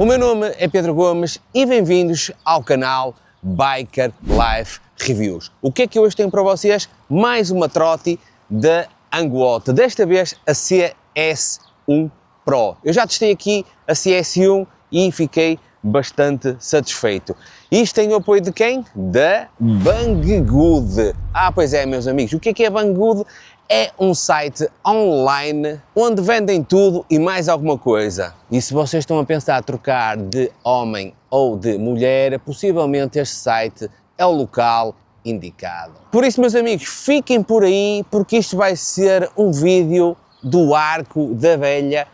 O meu nome é Pedro Gomes e bem-vindos ao canal Biker Life Reviews. O que é que eu hoje tenho para vocês? Mais uma trote da Angwatt, desta vez a CS1 Pro. Eu já testei aqui a CS1 e fiquei bastante satisfeito. Isto tem o apoio de quem? Da Banggood. Pois é, meus amigos, o que é Banggood? É um site online onde vendem tudo e mais alguma coisa. E se vocês estão a pensar trocar de homem ou de mulher, possivelmente este site é o local indicado. Por isso, meus amigos, fiquem por aí, porque isto vai ser um vídeo do arco da velha.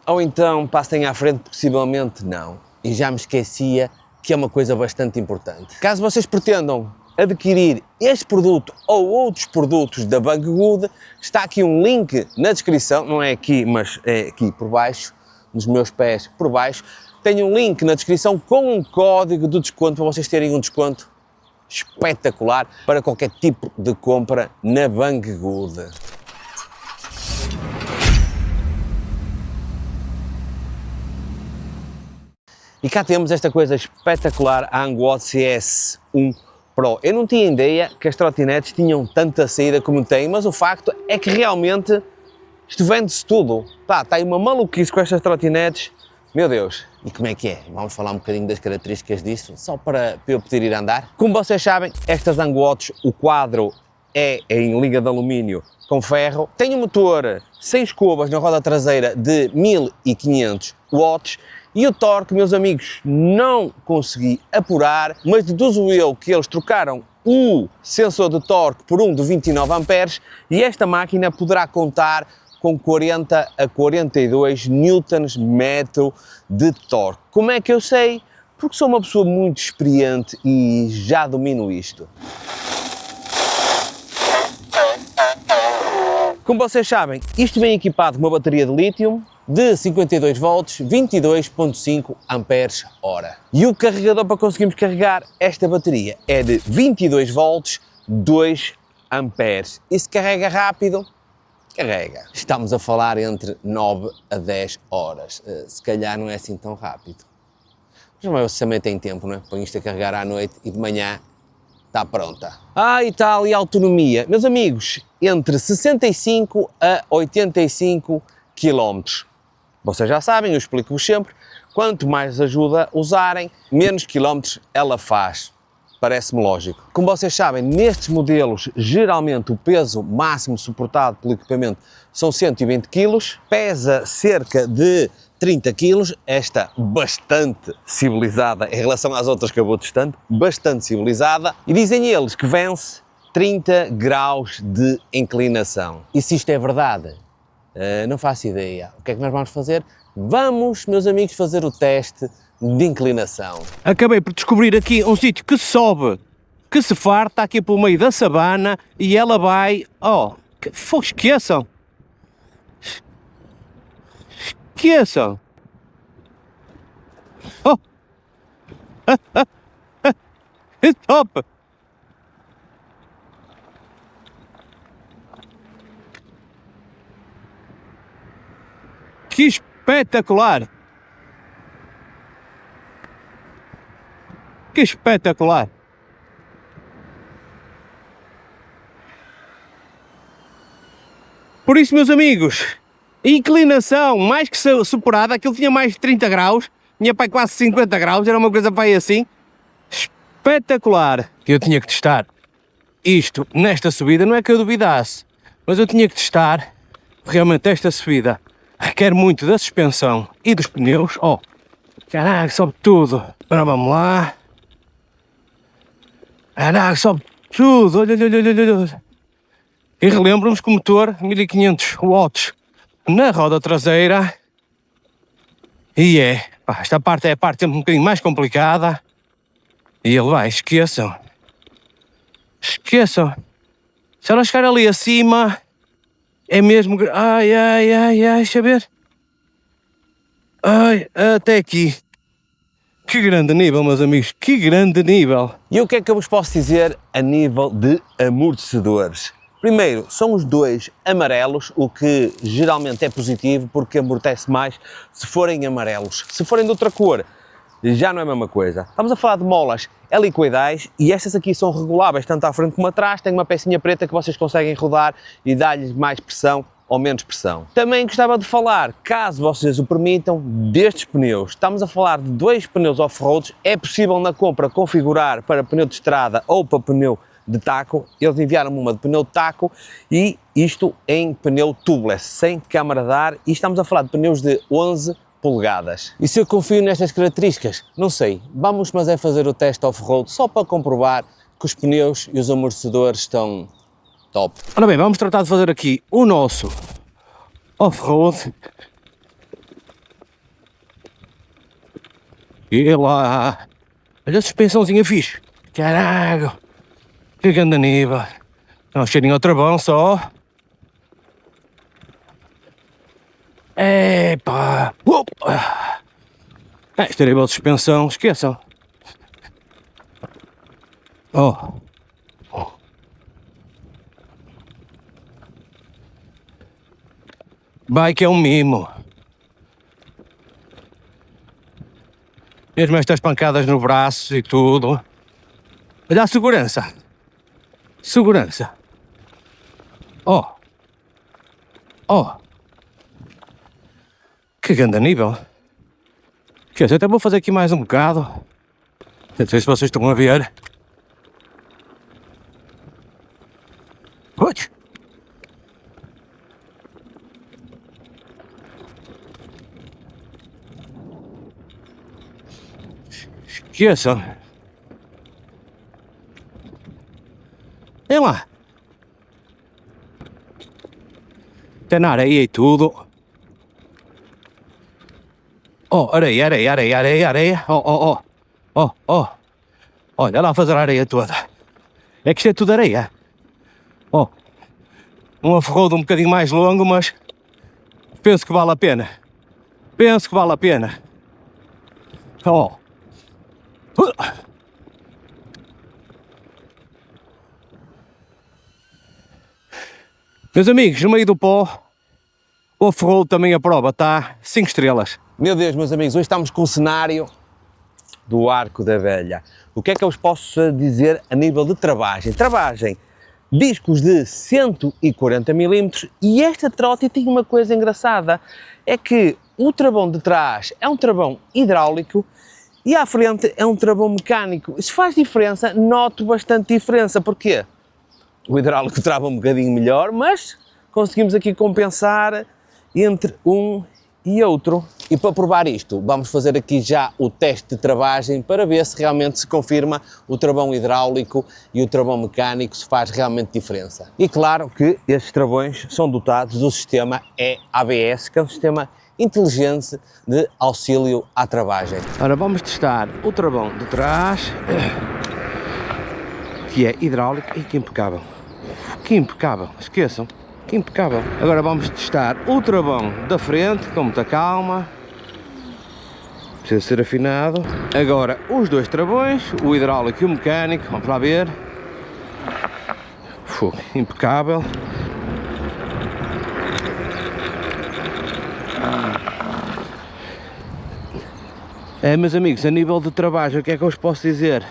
Ou então passem à frente, possivelmente não. E já me esquecia que é uma coisa bastante importante. Caso vocês pretendam adquirir este produto ou outros produtos da Banggood, está aqui um link na descrição, não é aqui, mas é aqui por baixo, nos meus pés por baixo, tenho um link na descrição com um código de desconto para vocês terem um desconto espetacular para qualquer tipo de compra na Banggood. E cá temos esta coisa espetacular, a Angwatt CS1 Pro. Eu não tinha ideia que as trotinetes tinham tanta saída como têm, mas o facto é que realmente isto vende-se tudo. Está aí uma maluquice com estas trotinetes, meu Deus. E como é que é? Vamos falar um bocadinho das características disto, só para eu poder ir andar. Como vocês sabem, estas Angwatts, o quadro é em liga de alumínio com ferro. Tem um motor 6 escovas na roda traseira de 1500 watts. E o torque, meus amigos, não consegui apurar, mas deduzo eu que eles trocaram o sensor de torque por um de 29 amperes e esta máquina poderá contar com 40 a 42 Nm de torque. Como é que eu sei? Porque sou uma pessoa muito experiente e já domino isto. Como vocês sabem, isto vem equipado com uma bateria de lítio de 52 volts, 22.5 amperes hora. E o carregador para conseguirmos carregar esta bateria é de 22 volts, 2 amperes. E se carrega rápido, carrega. Estamos a falar entre 9 a 10 horas. Se calhar não é assim tão rápido. Mas você também tem tempo, não é? Põe isto a carregar à noite e de manhã está pronta. E tal, e autonomia. Meus amigos, entre 65 a 85 km. Vocês já sabem, eu explico-vos sempre, quanto mais ajuda usarem, menos quilómetros ela faz. Parece-me lógico. Como vocês sabem, nestes modelos, geralmente o peso máximo suportado pelo equipamento são 120 kg, pesa cerca de 30 kg, esta bastante civilizada em relação às outras que eu vou testando, bastante civilizada, e dizem eles que vence 30 graus de inclinação. E se isto é verdade? Não faço ideia. O que é que nós vamos fazer? Vamos, meus amigos, fazer o teste de inclinação. Acabei por descobrir aqui um sítio que sobe, que se farta aqui pelo meio da sabana e ela vai... esqueçam! Esqueçam! Top! Que espetacular! Que espetacular! Por isso, meus amigos, a inclinação mais que superada, aquilo tinha mais de 30 graus, tinha para quase 50 graus, era uma coisa para aí assim, espetacular! Eu tinha que testar isto nesta subida, não é que eu duvidasse, mas eu tinha que testar realmente esta subida. Requer muito da suspensão e dos pneus. Caraca, sobe tudo. Agora vamos lá. Caraca, sobe tudo. Olha. E relembro-nos que o motor 1500 watts na roda traseira. E esta parte é a parte um bocadinho mais complicada. E ele vai, esqueçam. Se ela chegar ali acima, é mesmo... deixa eu ver. Até aqui. Que grande nível, meus amigos, que grande nível. E o que é que eu vos posso dizer a nível de amortecedores? Primeiro, são os dois amarelos, o que geralmente é positivo porque amortece mais se forem amarelos. Se forem de outra cor, já não é a mesma coisa. Estamos a falar de molas helicoidais e estas aqui são reguláveis, tanto à frente como atrás. Tem uma pecinha preta que vocês conseguem rodar e dar-lhes mais pressão ou menos pressão. Também gostava de falar, caso vocês o permitam, destes pneus. Estamos a falar de dois pneus off-road. É possível na compra configurar para pneu de estrada ou para pneu de taco. Eles enviaram-me uma de pneu de taco e isto em pneu tubeless, sem câmara de ar, e estamos a falar de pneus de 11 polegadas. E se eu confio nestas características? Não sei. Vamos mas é fazer o teste off-road só para comprovar que os pneus e os amortecedores estão top. Ora bem, vamos tratar de fazer aqui o nosso off-road. E lá, olha a suspensãozinha fixe. Caralho, que grande nível. Dá um cheirinho ao travão só. Epá! Este nível de suspensão, esqueçam. Oh. Bike é um mimo. Mesmo estas pancadas no braço e tudo. Olha a segurança. Segurança. Oh. Oh. Que grande nível. Eu até vou fazer aqui mais um bocado. Não sei se vocês estão a ver. Ui. Esqueçam. É lá. Até na areia e tudo. Oh, areia, areia, areia, areia, areia. Oh, oh, oh. Oh, oh. Olha lá fazer a areia toda. É que isto é tudo areia. Oh. Um off-road um bocadinho mais longo, mas penso que vale a pena. Penso que vale a pena. Oh. Meus amigos, no meio do pó, o off-road também a prova está 5 estrelas. Meu Deus, meus amigos, hoje estamos com o cenário do Arco da Velha. O que é que eu vos posso dizer a nível de travagem? Travagem, discos de 140 mm e esta trote tem uma coisa engraçada, é que o travão de trás é um travão hidráulico e à frente é um travão mecânico. Isso faz diferença, noto bastante diferença. Porquê? O hidráulico trava um bocadinho melhor, mas conseguimos aqui compensar entre um e outro. E para provar isto, vamos fazer aqui já o teste de travagem para ver se realmente se confirma o travão hidráulico e o travão mecânico, se faz realmente diferença. E claro que estes travões são dotados do sistema EABS, que é um sistema inteligente de auxílio à travagem. Ora, vamos testar o travão de trás, que é hidráulico e que impecável. Que impecável, esqueçam. Que impecável. Agora vamos testar o travão da frente com muita calma. Precisa ser afinado. Agora os dois travões, o hidráulico e o mecânico. Vamos lá ver. Impecável. Meus amigos, a nível de travagem, o que é que eu vos posso dizer?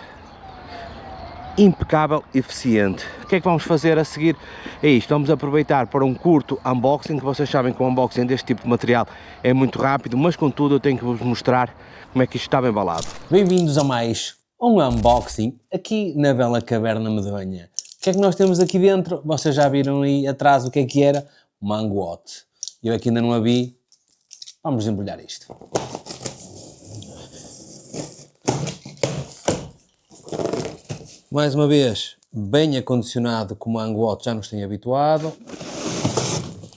Impecável, eficiente. O que é que vamos fazer a seguir? É isto, vamos aproveitar para um curto unboxing, que vocês sabem que o unboxing deste tipo de material é muito rápido, mas contudo eu tenho que vos mostrar como é que isto estava embalado. Bem-vindos a mais um unboxing aqui na Bela Caverna Medonha. O que é que nós temos aqui dentro? Vocês já viram aí atrás o que é que era? Uma anguote. Eu aqui ainda não a vi. Vamos embrulhar isto. Mais uma vez, bem acondicionado, como a Anguote já nos tem habituado.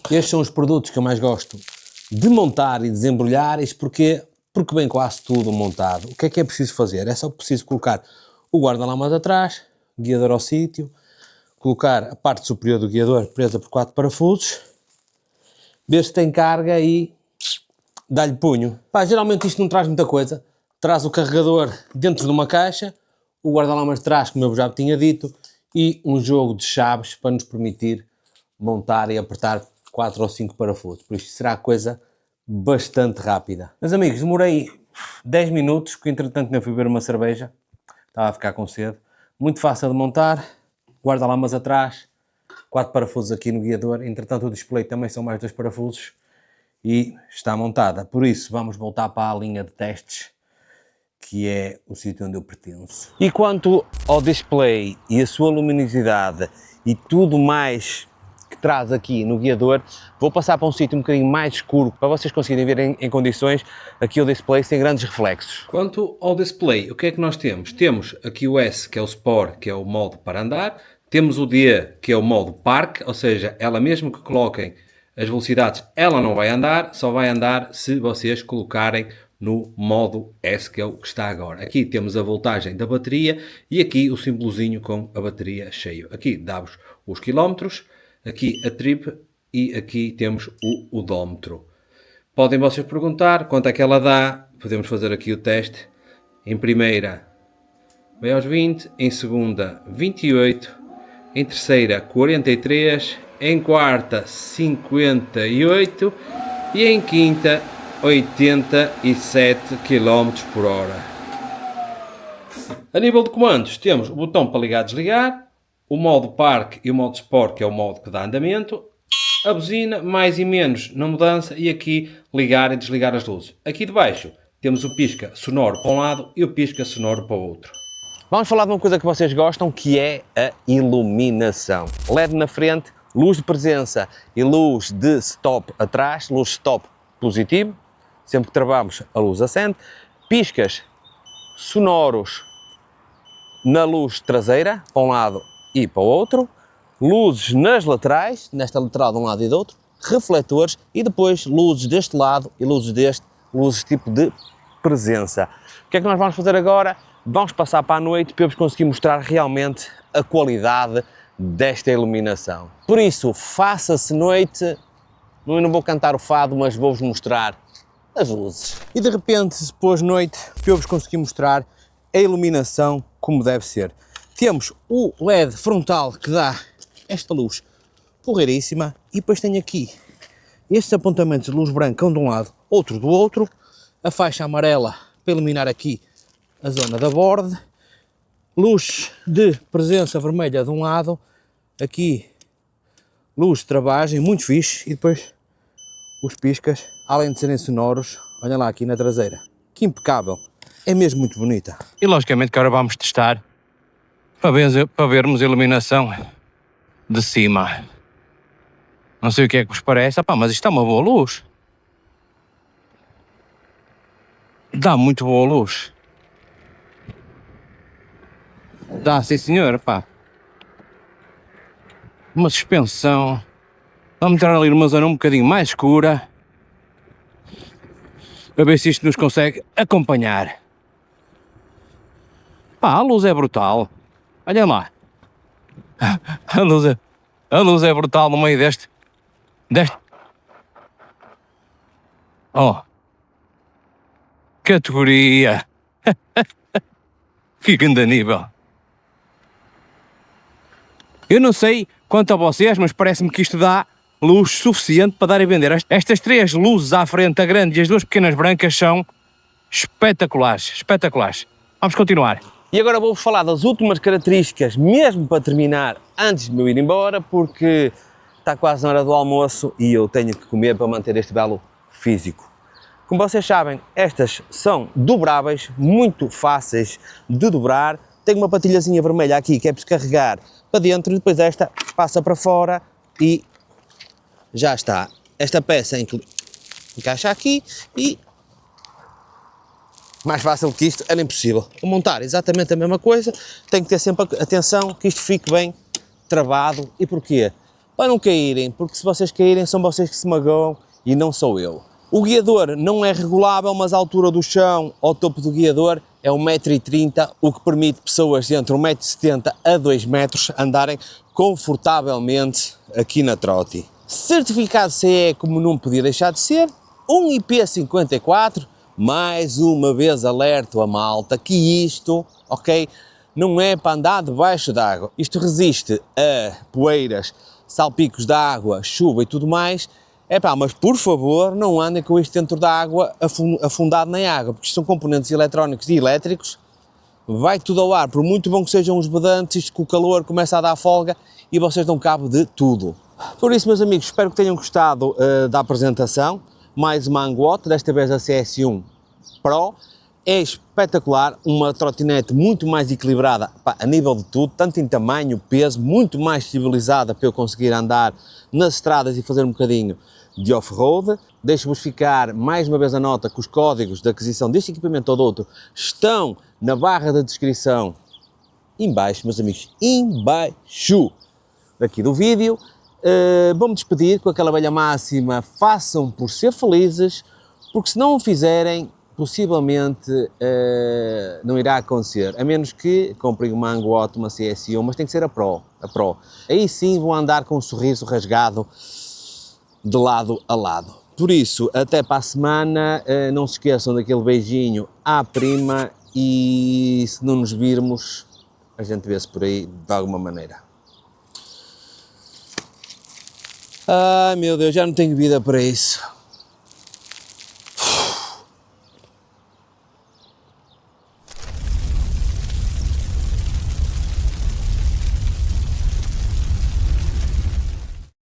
Estes são os produtos que eu mais gosto de montar e desembrulhar. Isto porque vem quase tudo montado. O que é preciso fazer? É só preciso colocar o guarda-lamas atrás, guiador ao sítio, colocar a parte superior do guiador presa por 4 parafusos, ver se tem carga e dá-lhe punho. Pá, geralmente isto não traz muita coisa. Traz o carregador dentro de uma caixa, o guarda-lamas de trás, como eu já tinha dito, e um jogo de chaves para nos permitir montar e apertar 4 ou 5 parafusos. Por isto será coisa bastante rápida. Meus amigos, demorei 10 minutos, porque entretanto não fui beber uma cerveja. Estava a ficar com sede. Muito fácil de montar. Guarda-lamas atrás. 4 parafusos aqui no guiador. Entretanto o display também são mais 2 parafusos. E está montada. Por isso vamos voltar para a linha de testes, que é o sítio onde eu pertenço. E quanto ao display e a sua luminosidade e tudo mais que traz aqui no guiador, vou passar para um sítio um bocadinho mais escuro para vocês conseguirem ver em condições aqui o display sem grandes reflexos. Quanto ao display, o que é que nós temos? Temos aqui o S, que é o Sport, que é o modo para andar. Temos o D, que é o modo Park, ou seja, ela mesmo que coloquem as velocidades, ela não vai andar, só vai andar se vocês colocarem no modo S, que é o que está agora. Aqui temos a voltagem da bateria e aqui o símbolozinho com a bateria cheia. Aqui dá-vos os quilómetros, aqui a trip e aqui temos o odómetro. Podem vocês perguntar quanto é que ela dá. Podemos fazer aqui o teste. Em primeira vai aos 20, em segunda 28, em terceira 43, em quarta 58 e em quinta 87 km por hora. A nível de comandos temos o botão para ligar e desligar, o modo Park e o modo Sport, que é o modo que dá andamento, a buzina, mais e menos na mudança, e aqui ligar e desligar as luzes. Aqui debaixo temos o pisca sonoro para um lado e o pisca sonoro para o outro. Vamos falar de uma coisa que vocês gostam, que é a iluminação. LED na frente, luz de presença e luz de stop atrás, luz stop positivo, sempre que travamos a luz acende, piscas sonoros na luz traseira, para um lado e para o outro, luzes nas laterais, nesta lateral de um lado e do outro, refletores e depois luzes deste lado e luzes deste, luzes tipo de presença. O que é que nós vamos fazer agora? Vamos passar para a noite para eu vos conseguir mostrar realmente a qualidade desta iluminação. Por isso, faça-se noite, eu não vou cantar o fado, mas vou-vos mostrar as luzes. E de repente se pôs noite para eu vos conseguir mostrar a iluminação como deve ser. Temos o LED frontal que dá esta luz porreiríssima e depois tenho aqui estes apontamentos de luz branca um de um lado, outro do outro, a faixa amarela para iluminar aqui a zona da borda, luz de presença vermelha de um lado, aqui luz de travagem, muito fixe, e depois os piscas, além de serem sonoros, olha lá aqui na traseira, que impecável, é mesmo muito bonita. E logicamente que agora vamos testar para vermos a iluminação de cima. Não sei o que é que vos parece, mas isto é uma boa luz. Dá muito boa luz. Dá, sim senhor, Uma suspensão. Vamos entrar ali numa zona um bocadinho mais escura, para ver se isto nos consegue acompanhar. A luz é brutal. Olha lá. A luz é brutal no meio deste. Oh. Categoria. Que grande nível. Eu não sei quanto a vocês, mas parece-me que isto dá luz suficiente para dar e vender. Estas 3 luzes à frente, a grande e as 2 pequenas brancas, são espetaculares, espetaculares. Vamos continuar. E agora vou-vos falar das últimas características, mesmo para terminar, antes de eu ir embora, porque está quase na hora do almoço e eu tenho que comer para manter este belo físico. Como vocês sabem, estas são dobráveis, muito fáceis de dobrar. Tem uma patilhazinha vermelha aqui que é preciso carregar para dentro e depois esta passa para fora e já está. Esta peça encaixa aqui e mais fácil que isto era impossível. Vou montar exatamente a mesma coisa, tenho que ter sempre atenção que isto fique bem travado. E porquê? Para não caírem, porque se vocês caírem são vocês que se magoam e não sou eu. O guiador não é regulável, mas a altura do chão ao topo do guiador é 1,30 m, o que permite pessoas entre 1,70 m a 2 metros andarem confortavelmente aqui na Trotti. Certificado CE, como não podia deixar de ser, um IP54, mais uma vez alerto a malta que isto, ok, não é para andar debaixo d'água. Isto resiste a poeiras, salpicos de água, chuva e tudo mais. Mas por favor, não andem com isto dentro da água, afundado na água, porque isto são componentes eletrónicos e elétricos. Vai tudo ao ar, por muito bom que sejam os bedantes, isto com o calor começa a dar folga e vocês dão cabo de tudo. Por isso, meus amigos, espero que tenham gostado da apresentação. Mais uma Anguote, desta vez a CS1 Pro. É espetacular, uma trotinete muito mais equilibrada a nível de tudo, tanto em tamanho, peso, muito mais civilizada para eu conseguir andar nas estradas e fazer um bocadinho de off-road. Deixo-vos ficar mais uma vez a nota que os códigos de aquisição deste equipamento ou de outro estão na barra da descrição em baixo, meus amigos, em baixo daqui do vídeo. Vou-me despedir com aquela velha máxima: façam por ser felizes, porque se não o fizerem, possivelmente não irá acontecer, a menos que comprem uma Anguote, uma CS1, mas tem que ser a Pro. Aí sim vão andar com um sorriso rasgado de lado a lado. Por isso, até para a semana, não se esqueçam daquele beijinho à prima e se não nos virmos, a gente vê-se por aí de alguma maneira. Ai meu Deus, já não tenho vida para isso.